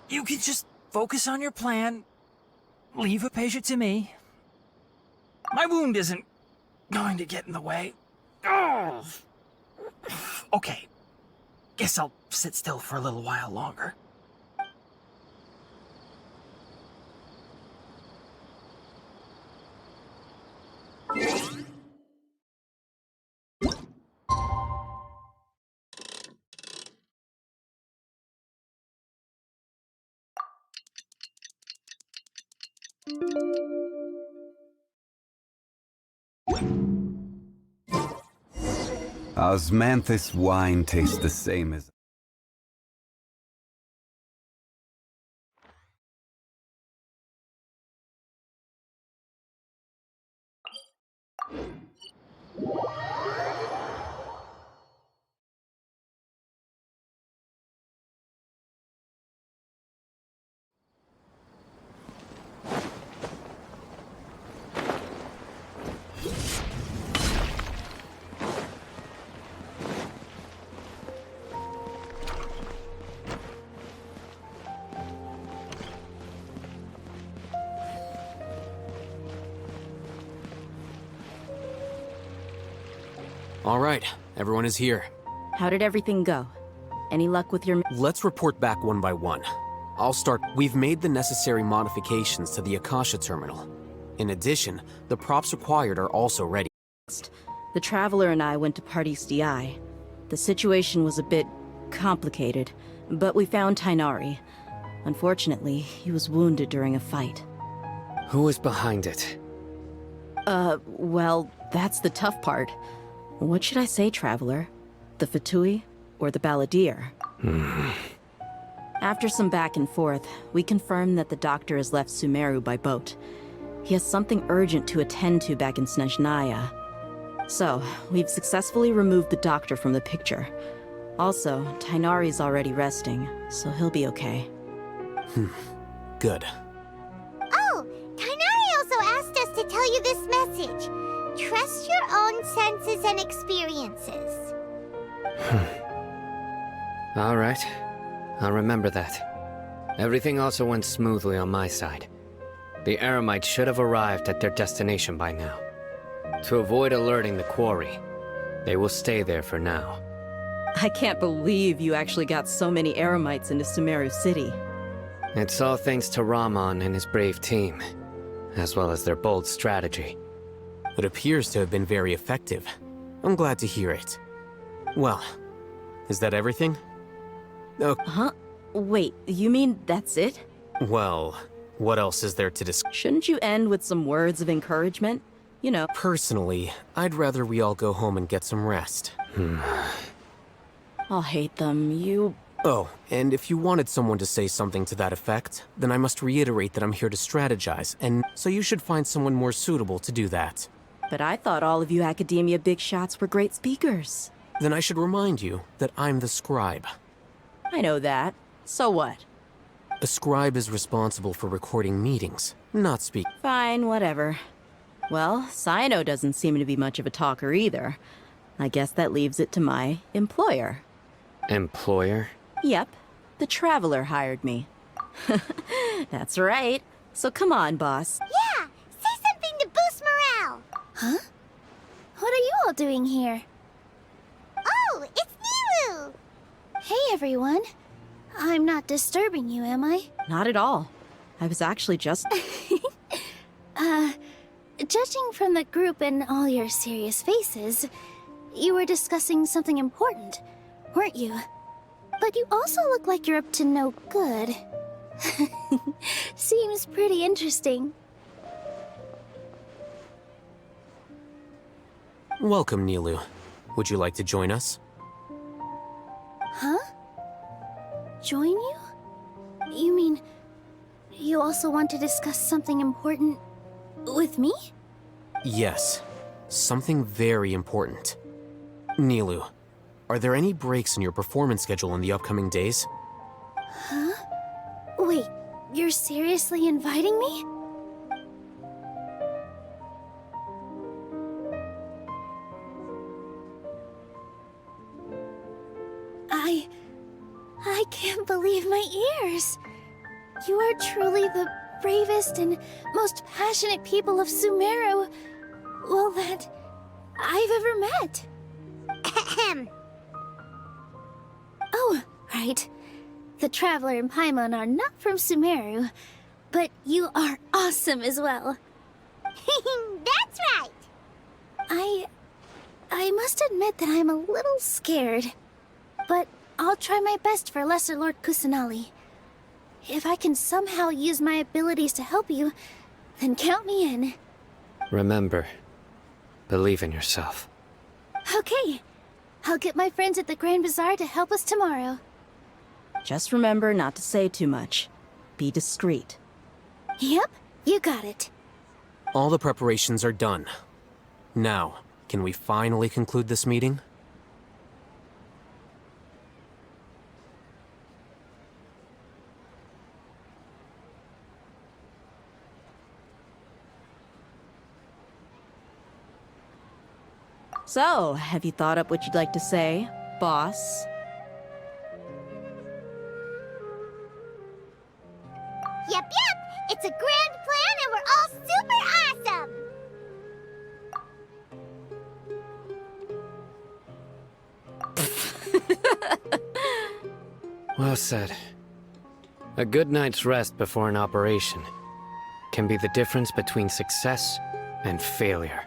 You can just focus on your plan, leave Apasha to me. My wound isn't going to get in the way. Oh. Okay, guess I'll sit still for a little while longer. Osmanthus wine tastes the same as... All right, everyone is here. How did everything go? Any luck with your... Let's report back one by one. I'll start. We've made the necessary modifications to the Akasha terminal. In addition, the props required are also ready. The Traveler and I went to Party's DI. The situation was a bit complicated, but we found Tainari. Unfortunately, he was wounded during a fight. Who is behind it? Well, that's the tough part. What should I say, Traveler? The Fatui or the Balladeer? After some back and forth, we confirmed that the doctor has left Sumeru by boat. He has something urgent to attend to back in Snezhnaya. So, we've successfully removed the doctor from the picture. Also, Tainari's already resting, so he'll be okay. Good. Oh, Tainari also asked us to tell you this message. Trust your own senses and experiences. All right. I'll remember that. Everything also went smoothly on my side. The Eremites should have arrived at their destination by now. To avoid alerting the quarry, they will stay there for now. I can't believe you actually got so many Eremites into Sumeru City. It's all thanks to Rahman and his brave team, as well as their bold strategy. It appears to have been very effective. I'm glad to hear it. Well, is that everything? Oh, Huh? Wait, you mean that's it? well, what else is there to discuss? Shouldn't you end with some words of encouragement? You know. Personally, I'd rather we all go home and get some rest. I'll hate them. You... Oh, and if you wanted someone to say something to that effect, then I must reiterate that I'm here to strategize, and so you should find someone more suitable to do that. But I thought all of you academia big shots were great speakers. Then I should remind you that I'm the scribe. I know that. So what? A scribe is responsible for recording meetings, not speak. Fine, whatever. Well, Cyno doesn't seem to be much of a talker either. I guess that leaves it to my employer. Employer? Yep, the Traveler hired me. That's right. So come on, boss. Yeah, say something to boost morale. Huh? What are you all doing here? Oh, it's Nilu! Hey, everyone. I'm not disturbing you, am I? Not at all. I was actually just... Judging from the group and all your serious faces, you were discussing something important, weren't you? But you also look like you're up to no good. Seems pretty interesting. Welcome, Nilu. Would you like to join us? Huh? Join you? You mean, you also want to discuss something important with me? Yes. Something very important. Nilu, are there any breaks in your performance schedule in the upcoming days? Huh? Wait, you're seriously inviting me? I can't believe my ears. You are truly the bravest and most passionate people of Sumeru, well, that I've ever met. Ahem. Oh, right. The Traveler and Paimon are not from Sumeru, but you are awesome as well. That's right. I must admit that I'm a little scared, but I'll try my best for Lesser Lord Kusanali. If I can somehow use my abilities to help you, then count me in. Remember, believe in yourself. Okay. I'll get my friends at the Grand Bazaar to help us tomorrow. Just remember not to say too much. Be discreet. Yep, you got it. All the preparations are done. Now, can we finally conclude this meeting? So, have you thought up what you'd like to say, boss? Yep. It's a grand plan and we're all super awesome. Well said. A good night's rest before an operation can be the difference between success and failure.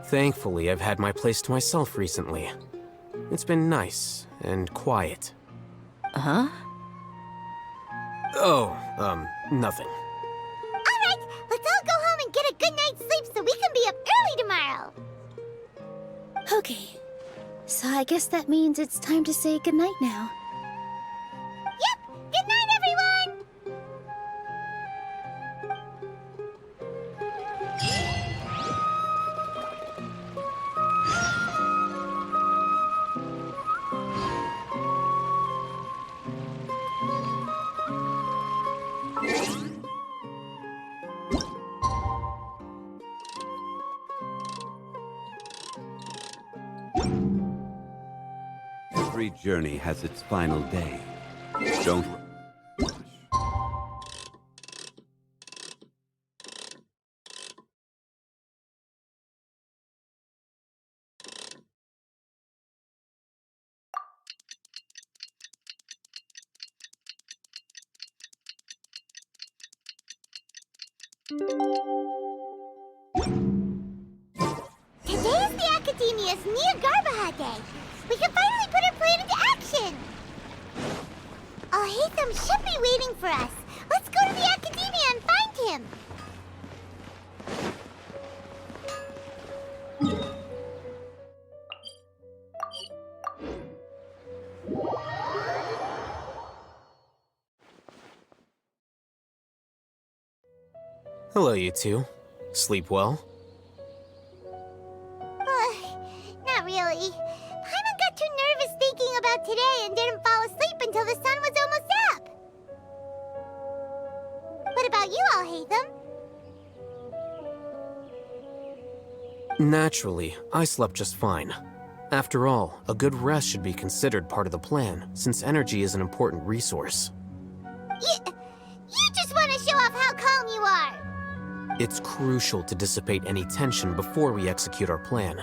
Thankfully, I've had my place to myself recently. It's been nice and quiet. Huh? Oh, nothing. All right, let's all go home and get a good night's sleep so we can be up early tomorrow. Okay. So I guess that means it's time to say goodnight now. Yep, good night, everyone. 'Every journey has its final day. Don't rush. Today is the Academia's Nia Garbaha Day. We can finally put our plan into action. Hatham should be waiting for us. Let's go to the Academia and find him. Hello, you two. Sleep well? Not really. Paimon got too nervous thinking about today and didn't fall asleep until the sun was almost up. What about you all, Hatham? Naturally, I slept just fine. After all, a good rest should be considered part of the plan, since energy is an important resource. You just want to show off how calm you are. It's crucial to dissipate any tension before we execute our plan.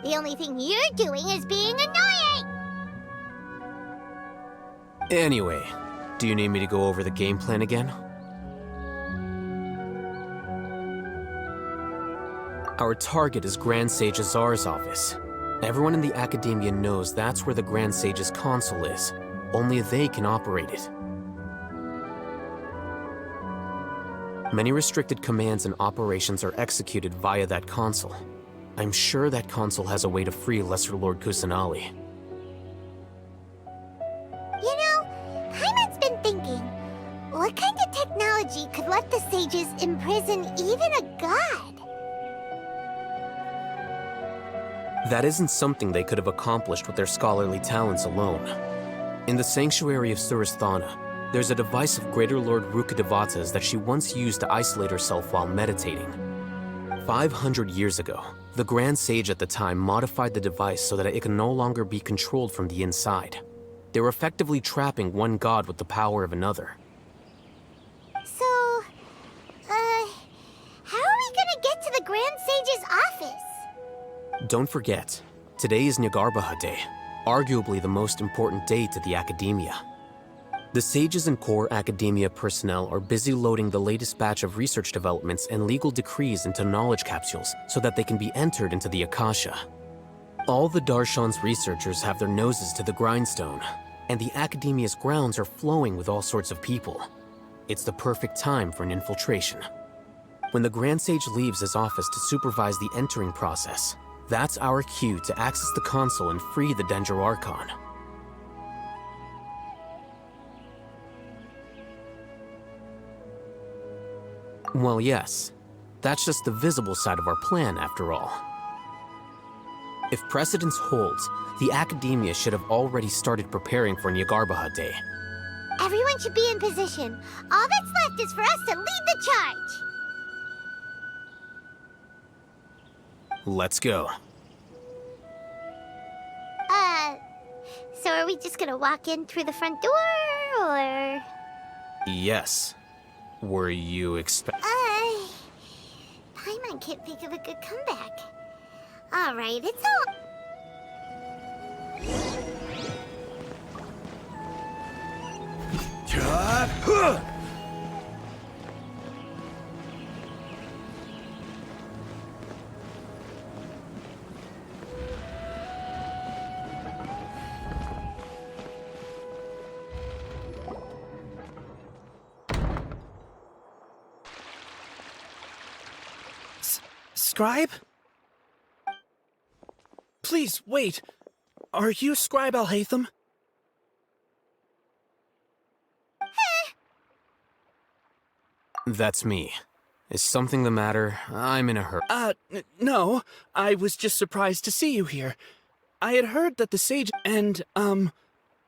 The only thing you're doing is being annoying. Anyway, do you need me to go over the game plan again? Our target is Grand Sage Azar's office. Everyone in the Academia knows that's where the Grand Sage's console is. Only they can operate it. Many restricted commands and operations are executed via that console. I'm sure that console has a way to free Lesser Lord Kusanali. You know, Paimon's been thinking, what kind of technology could let the sages imprison even a god? That isn't something they could have accomplished with their scholarly talents alone. In the Sanctuary of Surasthana, there's a device of Greater Lord Rukkhadevata's that she once used to isolate herself while meditating. 500 years ago, the Grand Sage at the time modified the device so that it can no longer be controlled from the inside. They're effectively trapping one god with the power of another. So, how are we gonna get to the Grand Sage's office? Don't forget, today is Nyargarbaha Day, arguably the most important day to the Academia. The sages and core Academia personnel are busy loading the latest batch of research developments and legal decrees into knowledge capsules so that they can be entered into the Akasha. All the Darshan's researchers have their noses to the grindstone, and the Academia's grounds are flowing with all sorts of people. It's the perfect time for an infiltration. When the Grand Sage leaves his office to supervise the entering process, that's our cue to access the console and free the Dendro Archon. Well, yes. That's just the visible side of our plan, after all. If precedence holds, the Academia should have already started preparing for Nyargarbaha Day. Everyone should be in position. All that's left is for us to lead the charge. Let's go. So are we just gonna walk in through the front door, or...? Yes. Were you Paimon can't think of a good comeback. Alright, it's all... Scribe? Please, wait. Are you Scribe Alhaitham? That's me. Is something the matter? I'm in a hurry. No. I was just surprised to see you here. I had heard that the sage and,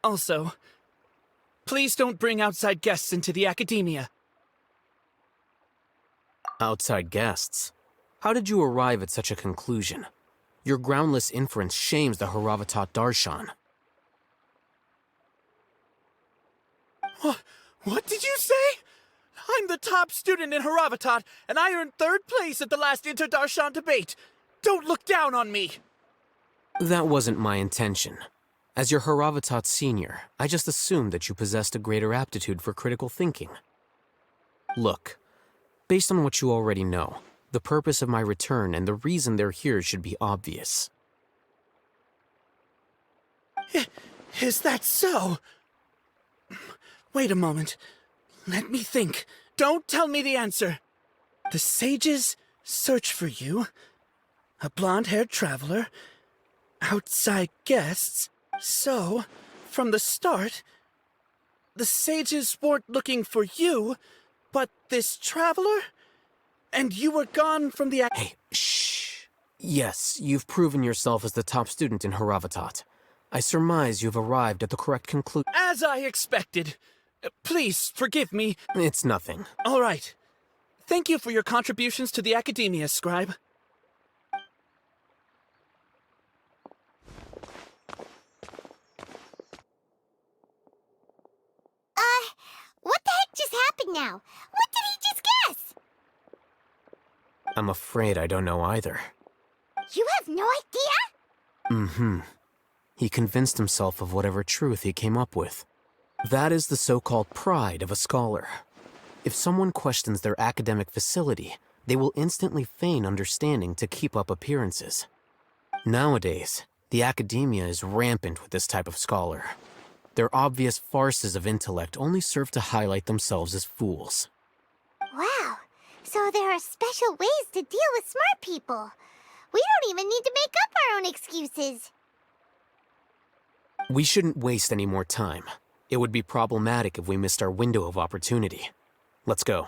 also, please don't bring outside guests into the Academia. Outside guests? How did you arrive at such a conclusion? Your groundless inference shames the Haravatat Darshan. What did you say? I'm the top student in Haravatat, and I earned 3rd place at the last Inter-Darshan debate. Don't look down on me! That wasn't my intention. As your Haravatat senior, I just assumed that you possessed a greater aptitude for critical thinking. Look, based on what you already know, the purpose of my return and the reason they're here should be obvious. Is that so? Wait a moment. Let me think. Don't tell me the answer. The sages search for you. A blonde-haired traveler. Outside guests. So, from the start, the sages weren't looking for you, but this traveler? And you were gone from the... Hey, shh. Yes, you've proven yourself as the top student in Haravatat. I surmise you've arrived at the correct conclusion. As I expected. Please, forgive me. It's nothing. All right. Thank you for your contributions to the Academia, Scribe. What the heck just happened now? What did he just guess? I'm afraid I don't know either. You have no idea? Mm-hmm. He convinced himself of whatever truth he came up with. That is the so-called pride of a scholar. If someone questions their academic facility, they will instantly feign understanding to keep up appearances. Nowadays, the Academia is rampant with this type of scholar. Their obvious farces of intellect only serve to highlight themselves as fools. Wow, so there are special ways to deal with smart people. We don't even need to make up our own excuses. We shouldn't waste any more time. It would be problematic if we missed our window of opportunity. Let's go.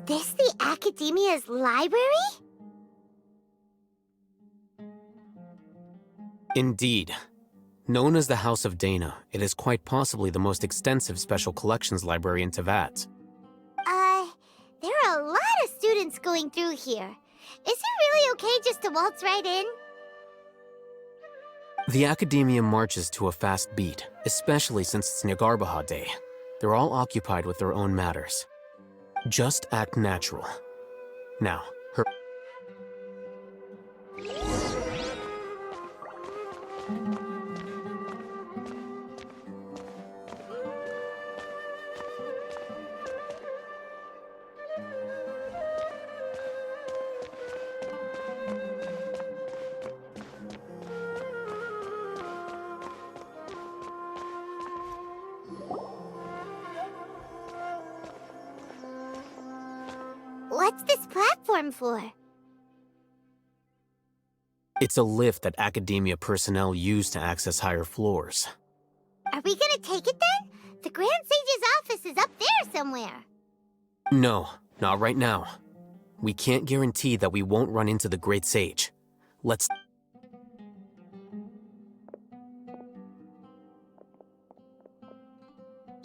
this the Academia's library? Indeed. Known as the House of Dana, it is quite possibly the most extensive special collections library in Teyvat. There are a lot of students going through here. Is it really okay just to waltz right in? The Academia marches to a fast beat, especially since it's Nyargarbaha Day. They're all occupied with their own matters. Just act natural. Now, her... What's this platform for? It's a lift that Academia personnel use to access higher floors. Are we gonna take it then? The Grand Sage's office is up there somewhere. No, not right now. We can't guarantee that we won't run into the Great Sage. Let's...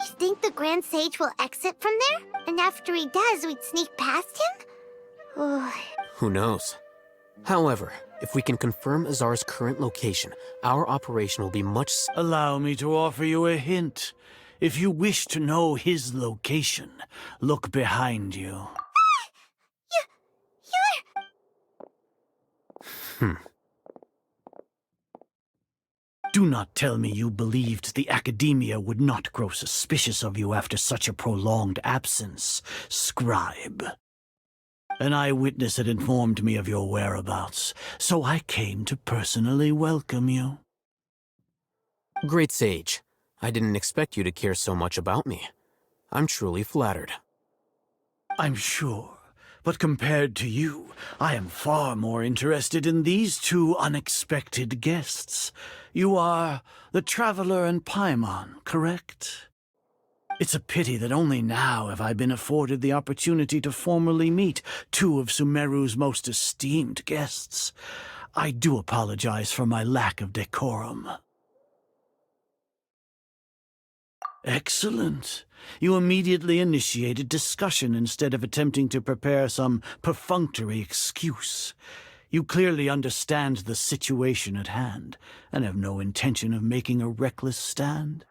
You think the Grand Sage will exit from there? And after he does, we'd sneak past him? Oh. Who knows? However, if we can confirm Azar's current location, our operation will be much... Allow me to offer you a hint. If you wish to know his location, look behind you. You're... Do not tell me you believed the Academia would not grow suspicious of you after such a prolonged absence, scribe. An eyewitness had informed me of your whereabouts, so I came to personally welcome you. Great Sage, I didn't expect you to care so much about me. I'm truly flattered. I'm sure, but compared to you, I am far more interested in these two unexpected guests. You are the Traveler and Paimon, correct? It's a pity that only now have I been afforded the opportunity to formally meet two of Sumeru's most esteemed guests. I do apologize for my lack of decorum. Excellent. You immediately initiated discussion instead of attempting to prepare some perfunctory excuse. You clearly understand the situation at hand, and have no intention of making a reckless stand.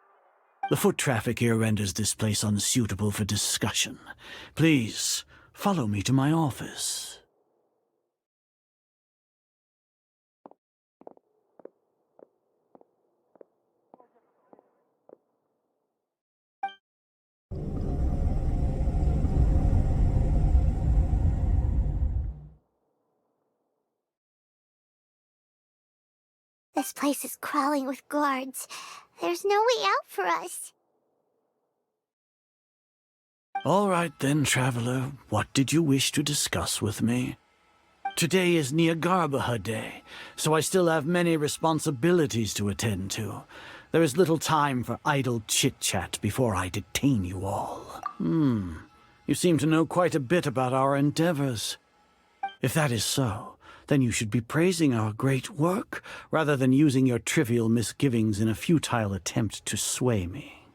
The foot traffic here renders this place unsuitable for discussion. Please, follow me to my office. This place is crawling with guards. There's no way out for us. All right then, Traveler. What did you wish to discuss with me? Today is Nyargarbaha Day, so I still have many responsibilities to attend to. There is little time for idle chit-chat before I detain you all. You seem to know quite a bit about our endeavors. If that is so, then you should be praising our great work, rather than using your trivial misgivings in a futile attempt to sway me.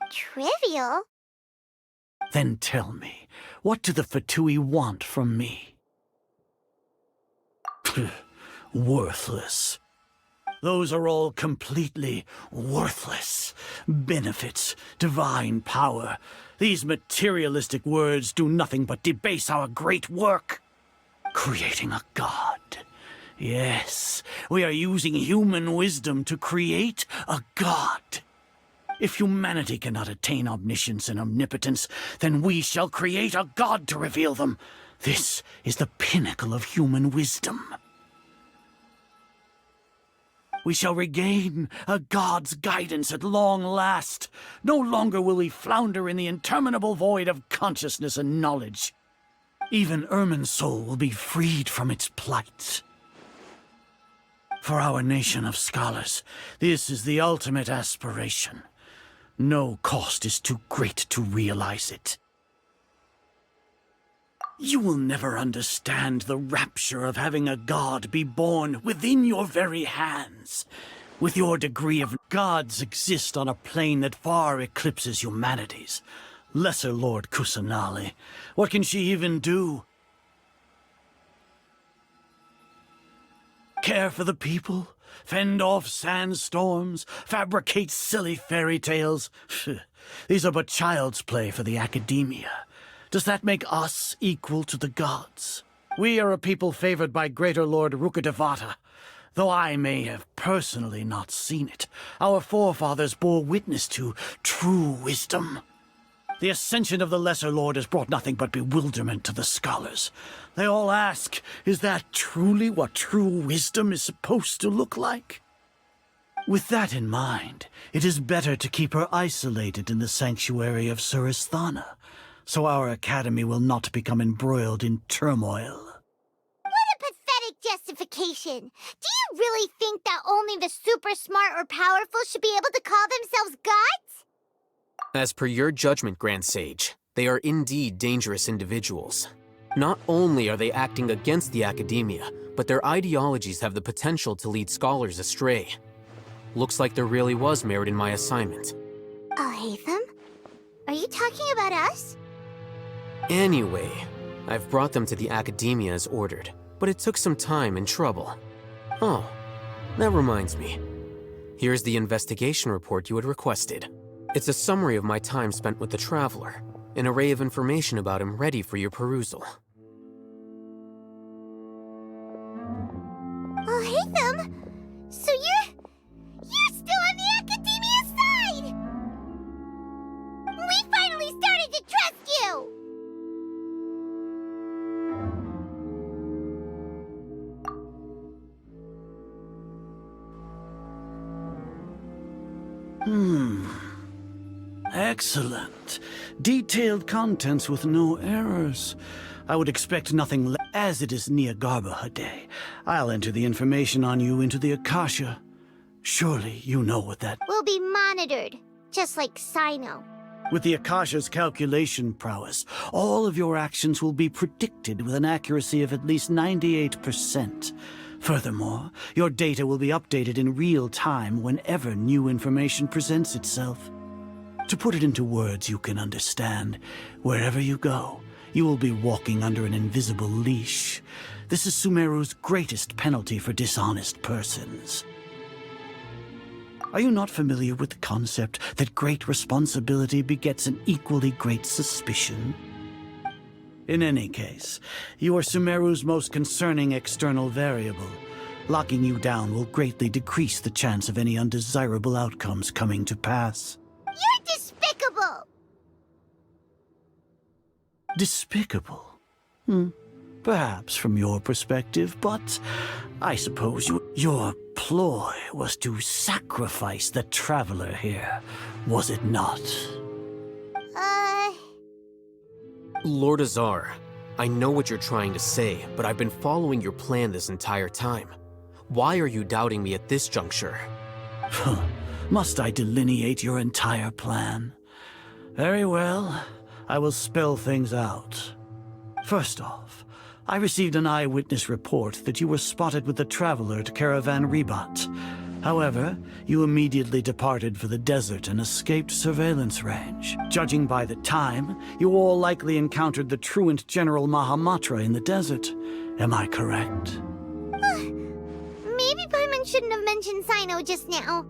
Trivial? Then tell me, what do the Fatui want from me? Worthless. Those are all completely worthless. Benefits, divine power. These materialistic words do nothing but debase our great work. Creating a god. Yes, we are using human wisdom to create a god. If humanity cannot attain omniscience and omnipotence, then we shall create a god to reveal them. This is the pinnacle of human wisdom. We shall regain a god's guidance at long last. No longer will we flounder in the interminable void of consciousness and knowledge. Even Ermin's soul will be freed from its plight. For our nation of scholars, this is the ultimate aspiration. No cost is too great to realize it. You will never understand the rapture of having a god be born within your very hands. With your degree of gods exist on a plane that far eclipses humanity's. Lesser Lord Kusanali, what can she even do? Care for the people? Fend off sandstorms? Fabricate silly fairy tales? These are but child's play for the academia. Does that make us equal to the gods? We are a people favored by Greater Lord Rukkhadevata. Though I may have personally not seen it, our forefathers bore witness to true wisdom. The ascension of the Lesser Lord has brought nothing but bewilderment to the scholars. They all ask, is that truly what true wisdom is supposed to look like? With that in mind, it is better to keep her isolated in the sanctuary of Suristhana, so our academy will not become embroiled in turmoil. What a pathetic justification! Do you really think that only the super smart or powerful should be able to call themselves gods? As per your judgment, Grand Sage, they are indeed dangerous individuals. Not only are they acting against the academia, but their ideologies have the potential to lead scholars astray. Looks like there really was merit in my assignment. Oh, Hatham? Are you talking about us? Anyway, I've brought them to the academia as ordered, but it took some time and trouble. Oh, that reminds me. Here's the investigation report you had requested. It's a summary of my time spent with the Traveler, an array of information about him ready for your perusal. Oh, Hatham! So you're still on the academia side! We finally started to trust you! Excellent. Detailed contents with no errors. I would expect nothing as it is Niagarbha Day. I'll enter the information on you into the Akasha. Surely you know what that... We'll be monitored, just like Sino. With the Akasha's calculation prowess, all of your actions will be predicted with an accuracy of at least 98%. Furthermore, your data will be updated in real time whenever new information presents itself. To put it into words you can understand, wherever you go, you will be walking under an invisible leash. This is Sumeru's greatest penalty for dishonest persons. Are you not familiar with the concept that great responsibility begets an equally great suspicion? In any case, you are Sumeru's most concerning external variable. Locking you down will greatly decrease the chance of any undesirable outcomes coming to pass. You're despicable! Despicable? Perhaps from your perspective, but I suppose your ploy was to sacrifice the Traveler here, was it not? Lord Azar, I know what you're trying to say, but I've been following your plan this entire time. Why are you doubting me at this juncture? Must I delineate your entire plan? Very well, I will spell things out. First off, I received an eyewitness report that you were spotted with the Traveler at Caravan Ribat. However, you immediately departed for the desert and escaped surveillance range. Judging by the time, you all likely encountered the truant General Mahamatra in the desert. Am I correct? Maybe Paimon shouldn't have mentioned Sino just now.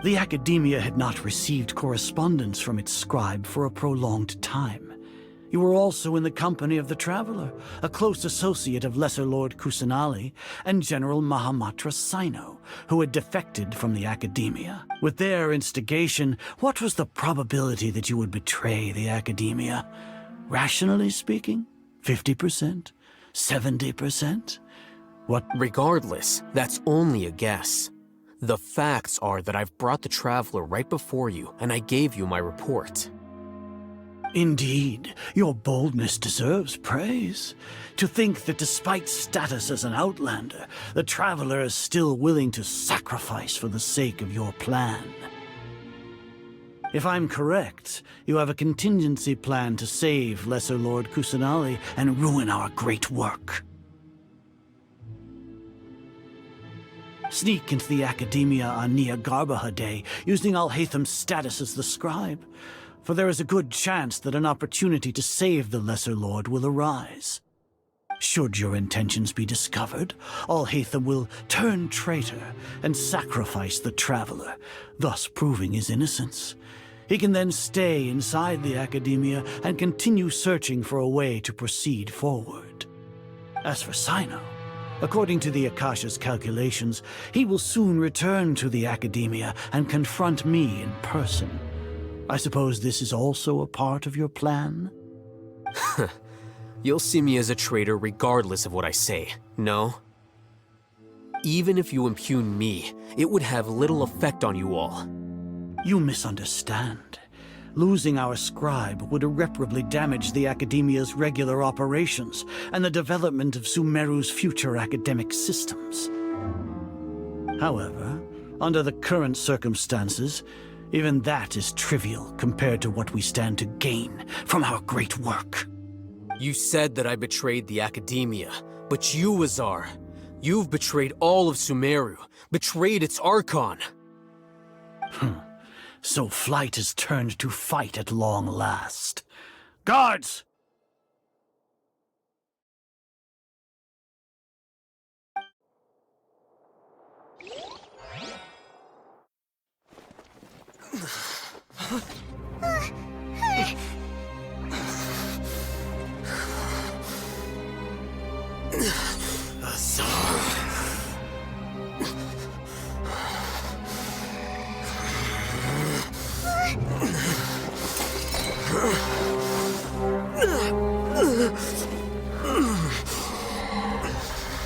The Academia had not received correspondence from its scribe for a prolonged time. You were also in the company of the Traveler, a close associate of Lesser Lord Kusanali and General Mahamatra Sino, who had defected from the Academia. With their instigation, what was the probability that you would betray the Academia? Rationally speaking, 50%? 70%? What? Regardless, that's only a guess. The facts are that I've brought the Traveler right before you, and I gave you my report. Indeed, your boldness deserves praise. To think that despite status as an outlander, the Traveler is still willing to sacrifice for the sake of your plan. If I'm correct, you have a contingency plan to save Lesser Lord Kusanali and ruin our great work. Sneak into the Academia on Nia Garbaha Day, using Alhaitham's status as the scribe, for there is a good chance that an opportunity to save the Lesser Lord will arise. Should your intentions be discovered, Alhaitham will turn traitor and sacrifice the Traveler, thus proving his innocence. He can then stay inside the Academia and continue searching for a way to proceed forward. As for Sino, according to the Akasha's calculations, he will soon return to the Academia and confront me in person. I suppose this is also a part of your plan? You'll see me as a traitor regardless of what I say, no? Even if you impugn me, it would have little effect on you all. You misunderstand. Losing our scribe would irreparably damage the Academia's regular operations and the development of Sumeru's future academic systems. However, under the current circumstances, even that is trivial compared to what we stand to gain from our great work. You said that I betrayed the Academia, but you, Azar, you've betrayed all of Sumeru, betrayed its Archon. So flight has turned to fight at long last. Guards!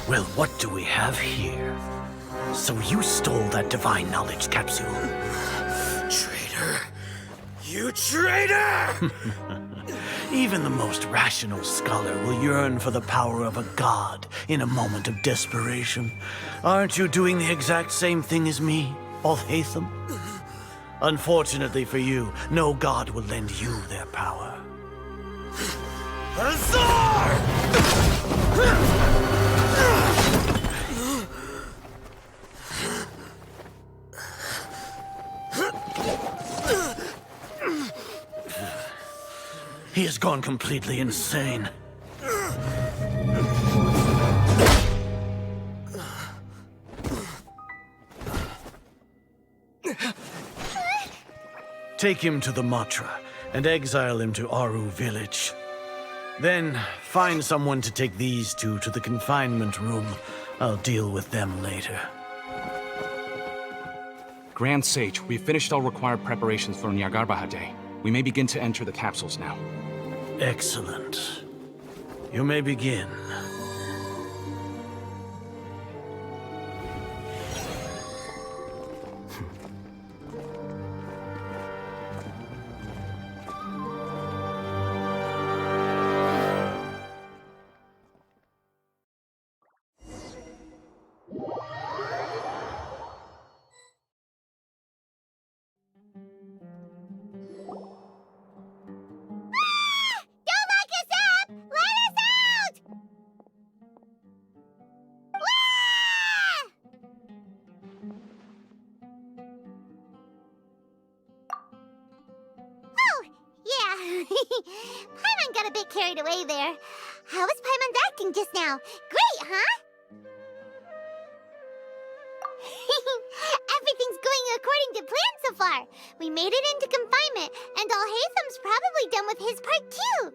Well, what do we have here? So you stole that divine knowledge capsule. Traitor! You traitor! Even the most rational scholar will yearn for the power of a god in a moment of desperation. Aren't you doing the exact same thing as me, Alhaitham? Unfortunately for you, no god will lend you their power. Azar! He has gone completely insane. Take him to the Matra and exile him to Aru village. Then find someone to take these two to the confinement room. I'll deal with them later. Grand Sage, we've finished all required preparations for Nyargarbaha Day. We may begin to enter the capsules now. Excellent. You may begin. Paimon got a bit carried away there. How was Paimon's acting just now? Great, huh? Everything's going according to plan so far. We made it into confinement, and Alhaitham's probably done with his part too.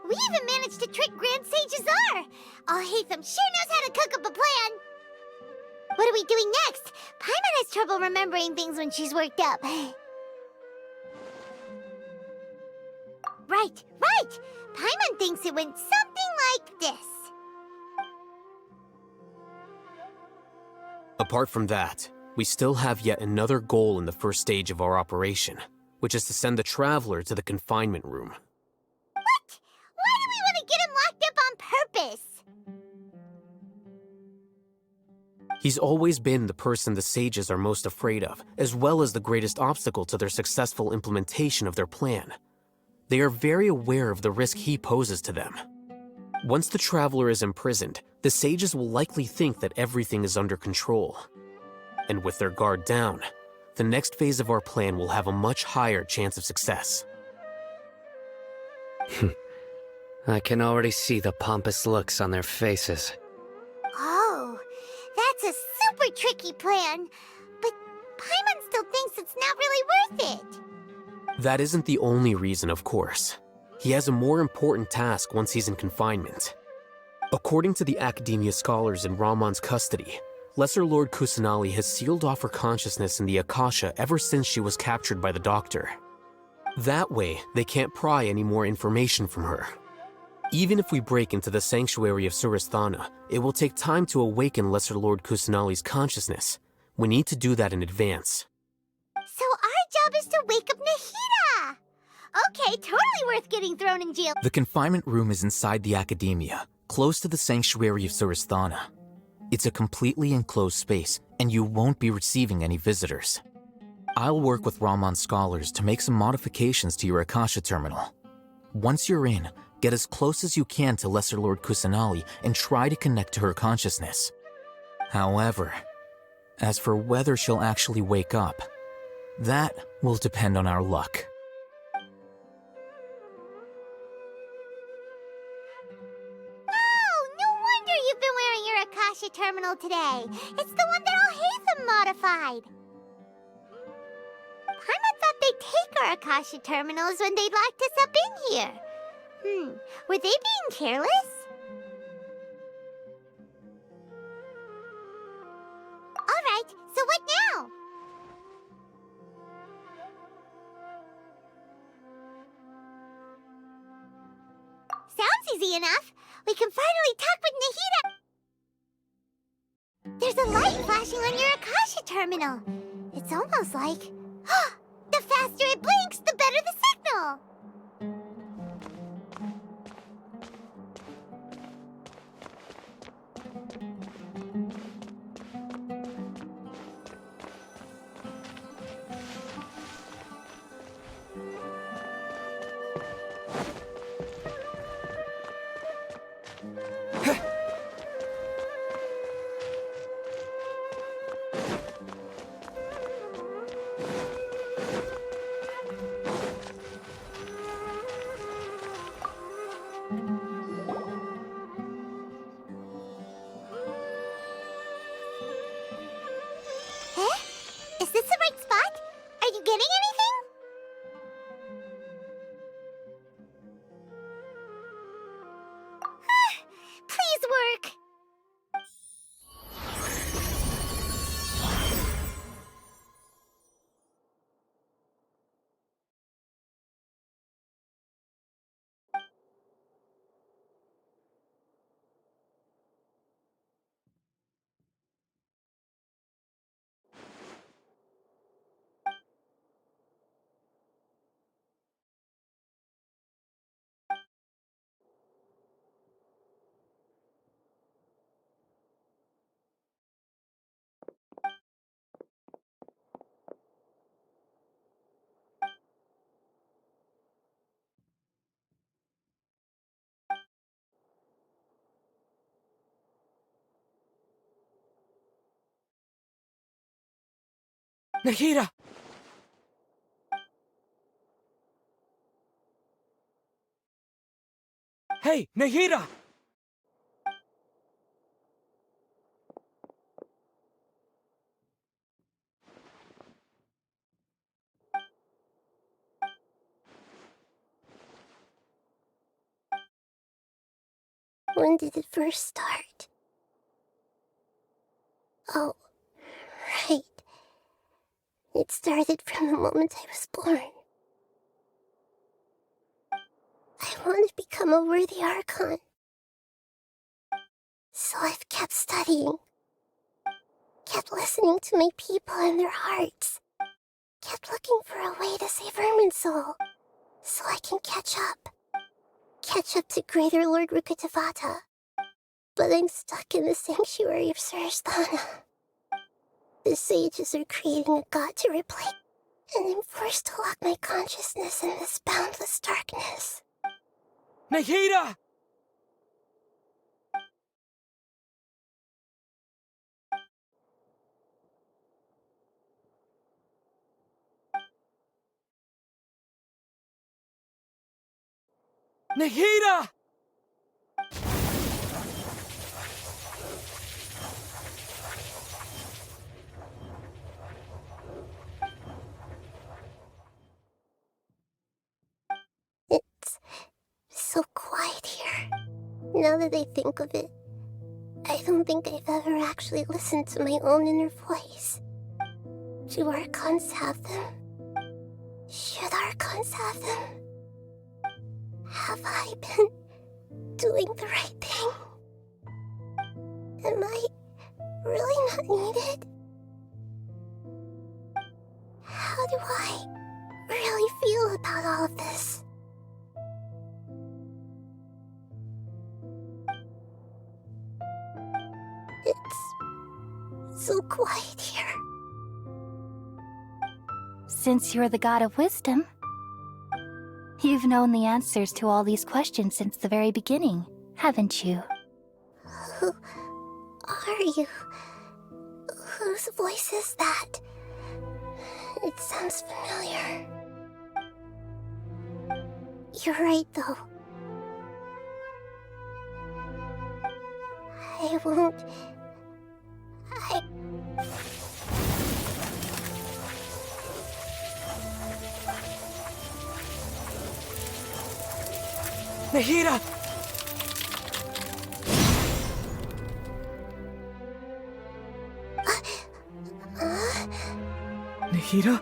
We even managed to trick Grand Sage Azar. Alhaitham sure knows how to cook up a plan. What are we doing next? Paimon has trouble remembering things when she's worked up. Right. Paimon thinks it went something like this. Apart from that, we still have yet another goal in the first stage of our operation, which is to send the Traveler to the confinement room. What? Why do we want to get him locked up on purpose? He's always been the person the sages are most afraid of, as well as the greatest obstacle to their successful implementation of their plan. They are very aware of the risk he poses to them. Once the traveler is imprisoned, the sages will likely think that everything is under control. And with their guard down, the next phase of our plan will have a much higher chance of success. I can already see the pompous looks on their faces. Oh, that's a super tricky plan. But Paimon still thinks it's not really worth it. That isn't the only reason, of course. He has a more important task once he's in confinement. According to the Academia scholars in Ramon's custody, Lesser Lord Kusanali has sealed off her consciousness in the Akasha ever since she was captured by the Doctor. That way, they can't pry any more information from her. Even if we break into the sanctuary of Surasthana, it will take time to awaken Lesser Lord Kusanali's consciousness. We need to do that in advance. So our job is to wake up Nahida! Okay, totally worth getting thrown in jail. The confinement room is inside the Academia, close to the sanctuary of Surasthana. It's a completely enclosed space, and you won't be receiving any visitors. I'll work with Ramon's scholars to make some modifications to your Akasha terminal. Once you're in, get as close as you can to Lesser Lord Kusanali and try to connect to her consciousness. However, as for whether she'll actually wake up, that will depend on our luck. Oh, no wonder you've been wearing your Akasha terminal today. It's the one that Al-Haytham modified. Paimon thought they'd take our Akasha terminals when they'd locked us up in here. Were they being careless? Alright, so what now? Sounds easy enough. We can finally talk with Nahida. There's a light flashing on your Akasha terminal. It's almost like... the faster it blinks, the better the signal. Is this the right spot? Are you getting anything? Please work. Nahida! Hey, Nahida! When did it first start? Oh, right. It started from the moment I was born. I want to become a worthy Archon. So I've kept studying. Kept listening to my people and their hearts. Kept looking for a way to save Irminsul. So I can catch up. Catch up to Greater Lord Rukkhadevata. But I'm stuck in the sanctuary of Surasthana. The sages are creating a god to replace, and I'm forced to lock my consciousness in this boundless darkness. Nahida! Nahida! It's so quiet here. Now that I think of it, I don't think I've ever actually listened to my own inner voice. Do Archons have them? Should Archons have them? Have I been doing the right thing? Am I really not needed? How do I really feel about all of this? It's so quiet here. Since you're the god of wisdom, you've known the answers to all these questions since the very beginning, haven't you? Who are you? Whose voice is that? It sounds familiar. You're right, though. I won't... Nahida! Nahida?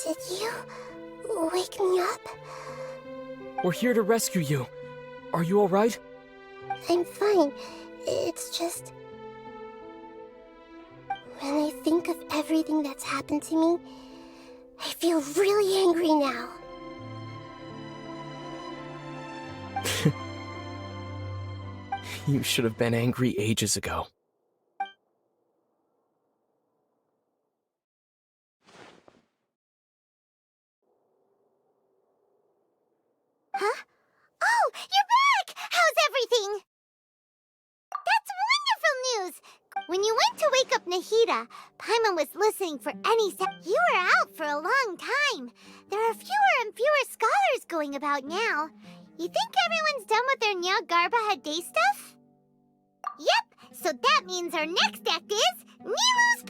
Did you wake me up? We're here to rescue you. Are you alright? I'm fine. It's just... when I think of everything that's happened to me, I feel really angry now. You should have been angry ages ago. Huh? Oh, you're back! How's everything? That's wonderful news! When you went to wake up Nahida, Paimon was listening for any sound. You were out for a long time. There are fewer and fewer scholars going about now. You think everyone's done with their Nyargarba day stuff? Yep, so that means our next act is Nilu's